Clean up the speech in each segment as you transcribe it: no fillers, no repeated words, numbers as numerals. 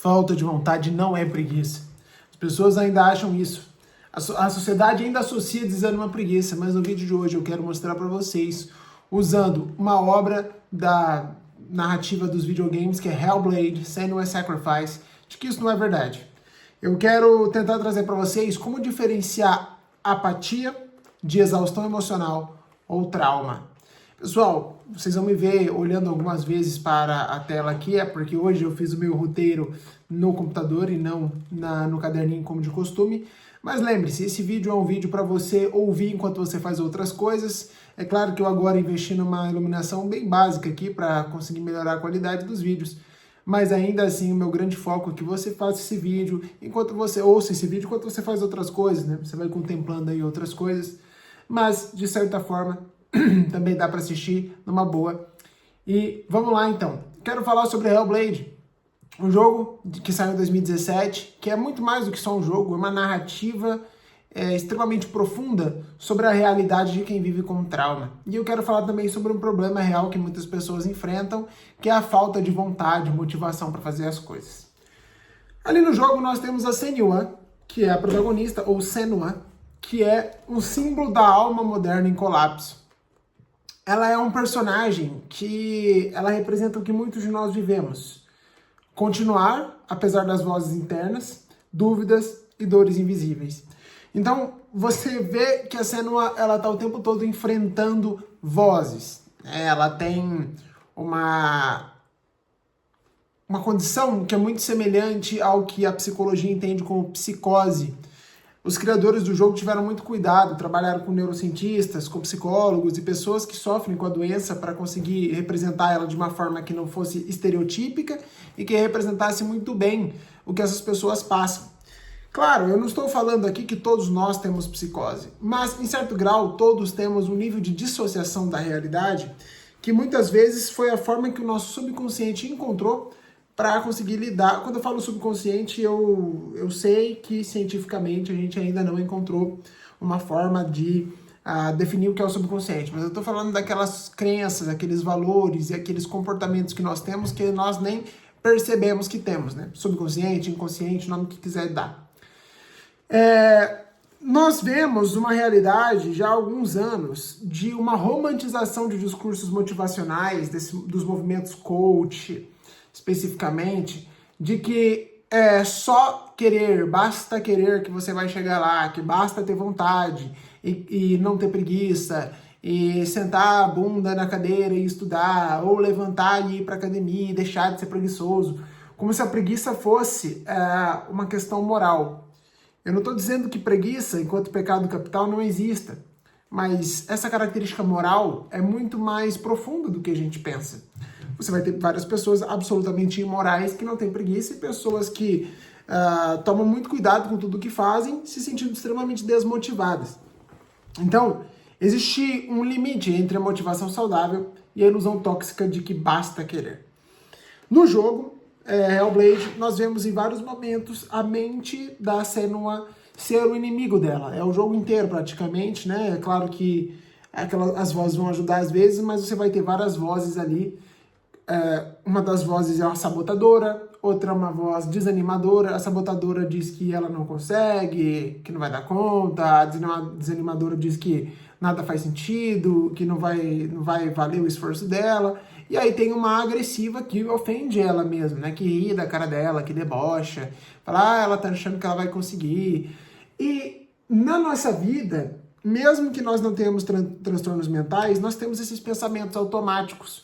falta de vontade não é preguiça. As pessoas ainda acham isso. A sociedade ainda associa desânimo à preguiça, mas no vídeo de hoje eu quero mostrar para vocês, usando uma obra da narrativa dos videogames, que é Hellblade: Senua's Sacrifice, de que isso não é verdade. Eu quero tentar trazer para vocês como diferenciar apatia de exaustão emocional ou trauma. Pessoal, vocês vão me ver olhando algumas vezes para a tela aqui, é porque hoje eu fiz o meu roteiro no computador e não no caderninho como de costume. Mas lembre-se, esse vídeo é um vídeo para você ouvir enquanto você faz outras coisas. É claro que eu agora investi numa iluminação bem básica aqui para conseguir melhorar a qualidade dos vídeos. Mas ainda assim, o meu grande foco é que você faça esse vídeo enquanto você ouça esse vídeo, enquanto você faz outras coisas, né? Você vai contemplando aí outras coisas. Mas, de certa forma, também dá para assistir numa boa. E vamos lá então. Quero falar sobre Hellblade, um jogo que saiu em 2017, que é muito mais do que só um jogo, é uma narrativa extremamente profunda sobre a realidade de quem vive com trauma. E eu quero falar também sobre um problema real que muitas pessoas enfrentam, que é a falta de vontade, motivação para fazer as coisas. Ali no jogo nós temos a Senua, que é a protagonista, ou Senua, que é um símbolo da alma moderna em colapso. Ela é um personagem que ela representa o que muitos de nós vivemos. Continuar, apesar das vozes internas, dúvidas e dores invisíveis. Então, você vê que a Senua, ela tá o tempo todo enfrentando vozes. Ela tem uma condição que é muito semelhante ao que a psicologia entende como psicose. Os criadores do jogo tiveram muito cuidado, trabalharam com neurocientistas, com psicólogos e pessoas que sofrem com a doença para conseguir representar ela de uma forma que não fosse estereotípica e que representasse muito bem o que essas pessoas passam. Claro, eu não estou falando aqui que todos nós temos psicose, mas em certo grau todos temos um nível de dissociação da realidade que muitas vezes foi a forma que o nosso subconsciente encontrou para conseguir lidar. Quando eu falo subconsciente, eu sei que cientificamente a gente ainda não encontrou uma forma de definir o que é o subconsciente, mas eu estou falando daquelas crenças, aqueles valores e aqueles comportamentos que nós temos que nós nem percebemos que temos, né? Subconsciente, inconsciente, o nome que quiser dar. Nós vemos uma realidade já há alguns anos de uma romantização de discursos motivacionais, dos movimentos coach, especificamente, de que é só querer, basta querer que você vai chegar lá, que basta ter vontade e não ter preguiça, e sentar a bunda na cadeira e estudar, ou levantar e ir para academia e deixar de ser preguiçoso, como se a preguiça fosse uma questão moral. Eu não estou dizendo que preguiça, enquanto pecado capital, não exista, mas essa característica moral é muito mais profunda do que a gente pensa. Você vai ter várias pessoas absolutamente imorais que não têm preguiça e pessoas que tomam muito cuidado com tudo que fazem, se sentindo extremamente desmotivadas. Então, existe um limite entre a motivação saudável e a ilusão tóxica de que basta querer. No jogo Hellblade, nós vemos em vários momentos a mente da Senua ser o inimigo dela. É o jogo inteiro praticamente, né? É claro que as vozes vão ajudar às vezes, mas você vai ter várias vozes ali. Uma das vozes é uma sabotadora, outra é uma voz desanimadora. A sabotadora diz que ela não consegue, que não vai dar conta. A desanimadora diz que nada faz sentido, que não vai valer o esforço dela. E aí tem uma agressiva que ofende ela mesmo, né? Que ri da cara dela, que debocha, fala, ela tá achando que ela vai conseguir. E na nossa vida, mesmo que nós não tenhamos transtornos mentais, nós temos esses pensamentos automáticos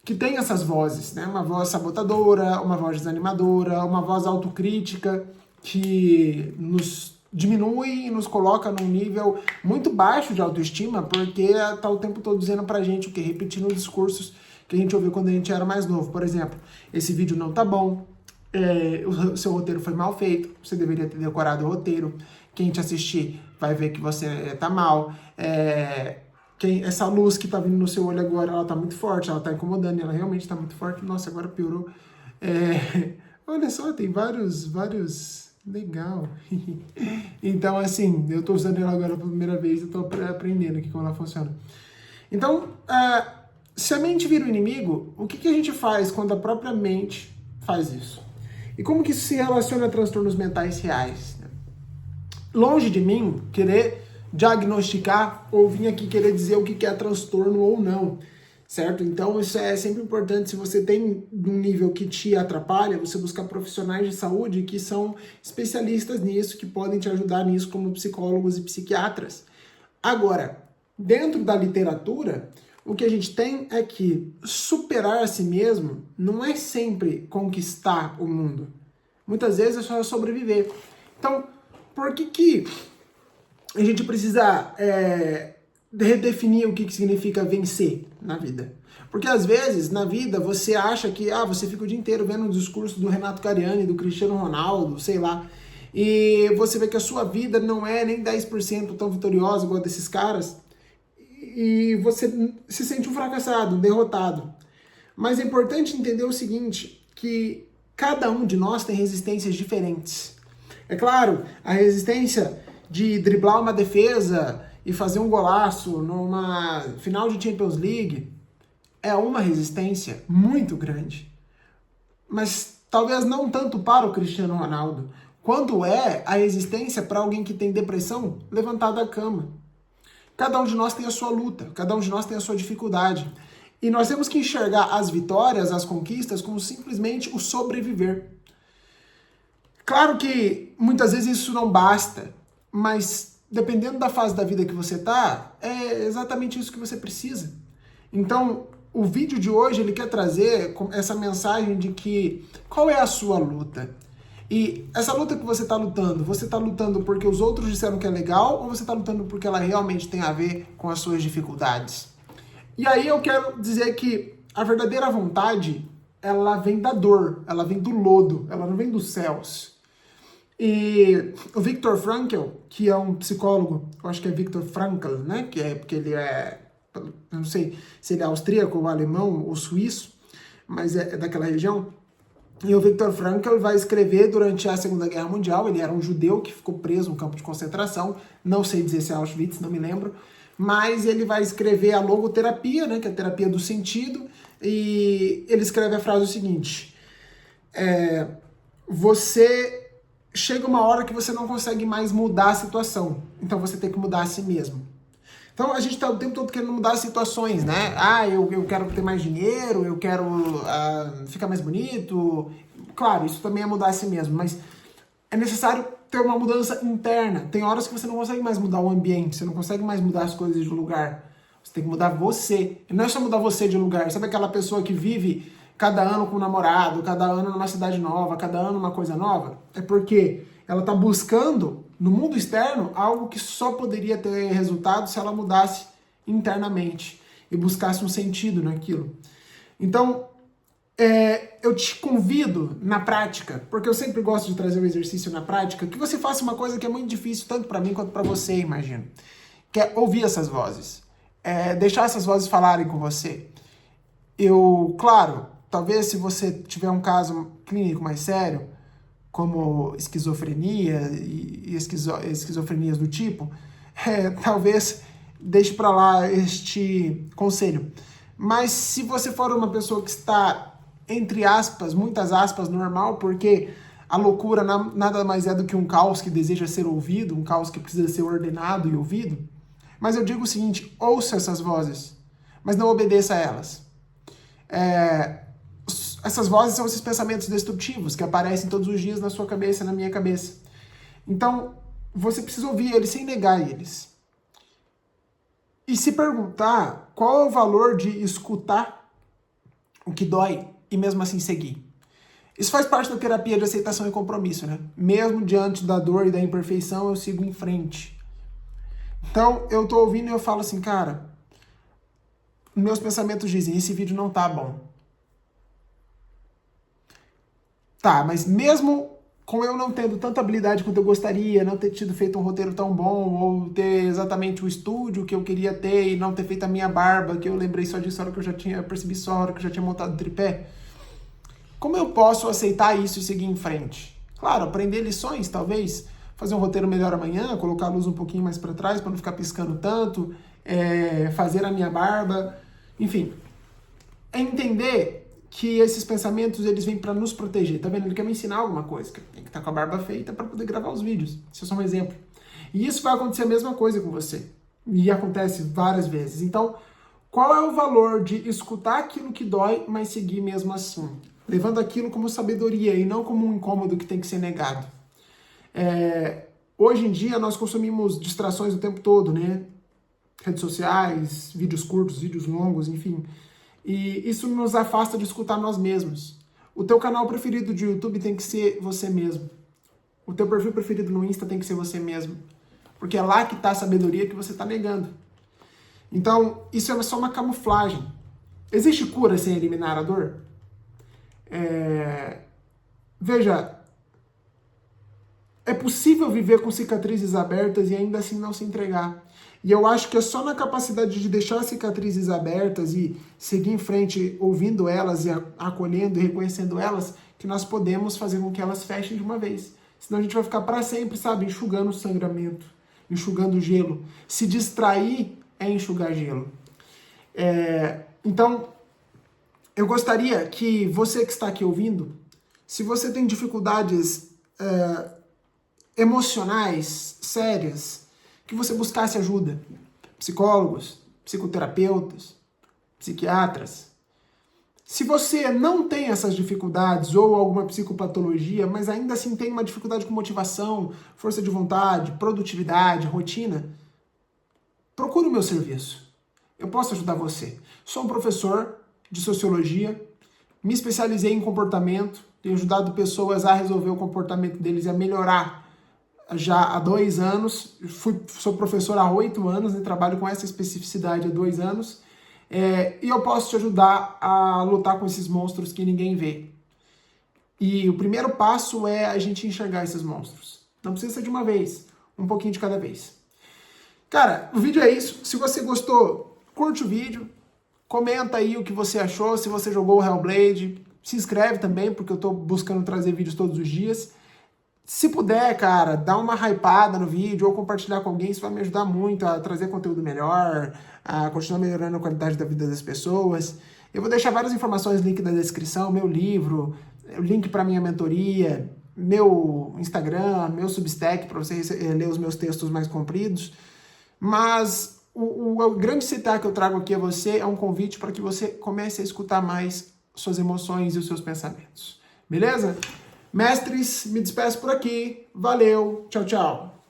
que tem essas vozes, né? Uma voz sabotadora, uma voz desanimadora, uma voz autocrítica que nos diminui e nos coloca num nível muito baixo de autoestima, porque tá o tempo todo dizendo pra gente o quê? Repetindo discursos que a gente ouviu quando a gente era mais novo. Por exemplo, esse vídeo não tá bom, o seu roteiro foi mal feito, você deveria ter decorado o roteiro, quem te assistir vai ver que você tá mal, essa luz que tá vindo no seu olho agora, ela tá muito forte, ela tá incomodando, ela realmente tá muito forte, nossa, agora piorou. Olha só, tem vários... Legal. Então, assim, eu tô usando ela agora pela primeira vez, eu tô aprendendo aqui como ela funciona. Então, se a mente vira o inimigo, o que a gente faz quando a própria mente faz isso? E como que isso se relaciona a transtornos mentais reais? Longe de mim querer diagnosticar ou vir aqui querer dizer o que é transtorno ou não, certo? Então isso é sempre importante. Se você tem um nível que te atrapalha, você buscar profissionais de saúde que são especialistas nisso, que podem te ajudar nisso, como psicólogos e psiquiatras. Agora, dentro da literatura, o que a gente tem é que superar a si mesmo não é sempre conquistar o mundo. Muitas vezes é só sobreviver. Então, por que a gente precisa redefinir o que significa vencer na vida? Porque às vezes, na vida, você acha que você fica o dia inteiro vendo o discurso do Renato Cariani, do Cristiano Ronaldo, sei lá, e você vê que a sua vida não é nem 10% tão vitoriosa igual a desses caras, e você se sente um fracassado, um derrotado. Mas é importante entender o seguinte, que cada um de nós tem resistências diferentes. É claro, a resistência de driblar uma defesa e fazer um golaço numa final de Champions League é uma resistência muito grande. Mas talvez não tanto para o Cristiano Ronaldo, quanto é a resistência para alguém que tem depressão levantar da cama. Cada um de nós tem a sua luta, cada um de nós tem a sua dificuldade. E nós temos que enxergar as vitórias, as conquistas, como simplesmente o sobreviver. Claro que muitas vezes isso não basta, mas dependendo da fase da vida que você está, é exatamente isso que você precisa. Então, o vídeo de hoje ele quer trazer essa mensagem de que qual é a sua luta? E essa luta que você está lutando porque os outros disseram que é legal ou você está lutando porque ela realmente tem a ver com as suas dificuldades? E aí eu quero dizer que a verdadeira vontade, ela vem da dor, ela vem do lodo, ela não vem dos céus. E o Viktor Frankl, que é um psicólogo, eu acho que é Viktor Frankl, né? Que é porque ele eu não sei se ele é austríaco ou alemão ou suíço, mas é daquela região. E o Viktor Frankl vai escrever durante a Segunda Guerra Mundial. Ele era um judeu que ficou preso num campo de concentração, não sei dizer se é Auschwitz, não me lembro, mas ele vai escrever a logoterapia, né, que é a terapia do sentido, e ele escreve a frase o seguinte: você chega uma hora que você não consegue mais mudar a situação, então você tem que mudar a si mesmo. Então a gente está o tempo todo querendo mudar as situações, né? Eu quero ter mais dinheiro, eu quero ficar mais bonito. Claro, isso também é mudar a si mesmo, mas é necessário ter uma mudança interna. Tem horas que você não consegue mais mudar o ambiente, você não consegue mais mudar as coisas de lugar. Você tem que mudar você. E não é só mudar você de lugar. Sabe aquela pessoa que vive cada ano com um namorado, cada ano numa cidade nova, cada ano uma coisa nova? É porque ela está buscando no mundo externo algo que só poderia ter resultado se ela mudasse internamente e buscasse um sentido naquilo. Então, eu te convido na prática, porque eu sempre gosto de trazer o exercício na prática, que você faça uma coisa que é muito difícil tanto para mim quanto para você, imagino, que é ouvir essas vozes, deixar essas vozes falarem com você. Claro, talvez se você tiver um caso clínico mais sério, como esquizofrenia e esquizofrenias do tipo, talvez deixe para lá este conselho. Mas se você for uma pessoa que está, entre aspas, muitas aspas, normal, porque a loucura nada mais é do que um caos que deseja ser ouvido, um caos que precisa ser ordenado e ouvido, mas eu digo o seguinte: ouça essas vozes, mas não obedeça a elas. Essas vozes são esses pensamentos destrutivos que aparecem todos os dias na sua cabeça, na minha cabeça. Então, você precisa ouvir eles sem negar eles. E se perguntar qual é o valor de escutar o que dói e mesmo assim seguir. Isso faz parte da terapia de aceitação e compromisso, né? Mesmo diante da dor e da imperfeição, eu sigo em frente. Então, eu tô ouvindo e eu falo assim, cara, meus pensamentos dizem, esse vídeo não tá bom. Tá, mas mesmo com eu não tendo tanta habilidade quanto eu gostaria, não ter feito um roteiro tão bom, ou ter exatamente o estúdio que eu queria ter e não ter feito a minha barba, que eu lembrei só disso, percebi só a hora que eu já tinha montado o tripé, como eu posso aceitar isso e seguir em frente? Claro, aprender lições, talvez, fazer um roteiro melhor amanhã, colocar a luz um pouquinho mais para trás para não ficar piscando tanto, fazer a minha barba, enfim. É entender que esses pensamentos eles vêm para nos proteger. Tá vendo? Ele quer me ensinar alguma coisa. Tem que estar com a barba feita para poder gravar os vídeos. Isso é só um exemplo. E isso vai acontecer a mesma coisa com você. E acontece várias vezes. Então, qual é o valor de escutar aquilo que dói, mas seguir mesmo assim? Levando aquilo como sabedoria e não como um incômodo que tem que ser negado. Hoje em dia, nós consumimos distrações o tempo todo, né? Redes sociais, vídeos curtos, vídeos longos, enfim. E isso nos afasta de escutar nós mesmos. O teu canal preferido de YouTube tem que ser você mesmo. O teu perfil preferido no Insta tem que ser você mesmo. Porque é lá que está a sabedoria que você está negando. Então, isso é só uma camuflagem. Existe cura sem eliminar a dor? Veja, é possível viver com cicatrizes abertas e ainda assim não se entregar. E eu acho que é só na capacidade de deixar cicatrizes abertas e seguir em frente ouvindo elas e acolhendo e reconhecendo elas que nós podemos fazer com que elas fechem de uma vez. Senão a gente vai ficar para sempre, sabe, enxugando o sangramento, enxugando o gelo. Se distrair é enxugar gelo. Então, eu gostaria que você que está aqui ouvindo, se você tem dificuldades emocionais sérias, que você buscasse ajuda. Psicólogos, psicoterapeutas, psiquiatras. Se você não tem essas dificuldades ou alguma psicopatologia, mas ainda assim tem uma dificuldade com motivação, força de vontade, produtividade, rotina, procure o meu serviço. Eu posso ajudar você. Sou um professor de sociologia, me especializei em comportamento, tenho ajudado pessoas a resolver o comportamento deles e a melhorar já há 2 anos, sou professor há 8 anos, né, trabalho com essa especificidade há 2 anos, e eu posso te ajudar a lutar com esses monstros que ninguém vê. E o primeiro passo é a gente enxergar esses monstros. Não precisa ser de uma vez, um pouquinho de cada vez. Cara, o vídeo é isso. Se você gostou, curte o vídeo, comenta aí o que você achou, se você jogou o Hellblade, se inscreve também, porque eu tô buscando trazer vídeos todos os dias. Se puder, cara, dá uma hypada no vídeo ou compartilhar com alguém, isso vai me ajudar muito a trazer conteúdo melhor, a continuar melhorando a qualidade da vida das pessoas. Eu vou deixar várias informações, link na descrição, meu livro, link para minha mentoria, meu Instagram, meu Substack, para você ler os meus textos mais compridos. Mas o grande citar que eu trago aqui a você é um convite para que você comece a escutar mais suas emoções e os seus pensamentos. Beleza? Mestres, me despeço por aqui. Valeu, tchau, tchau.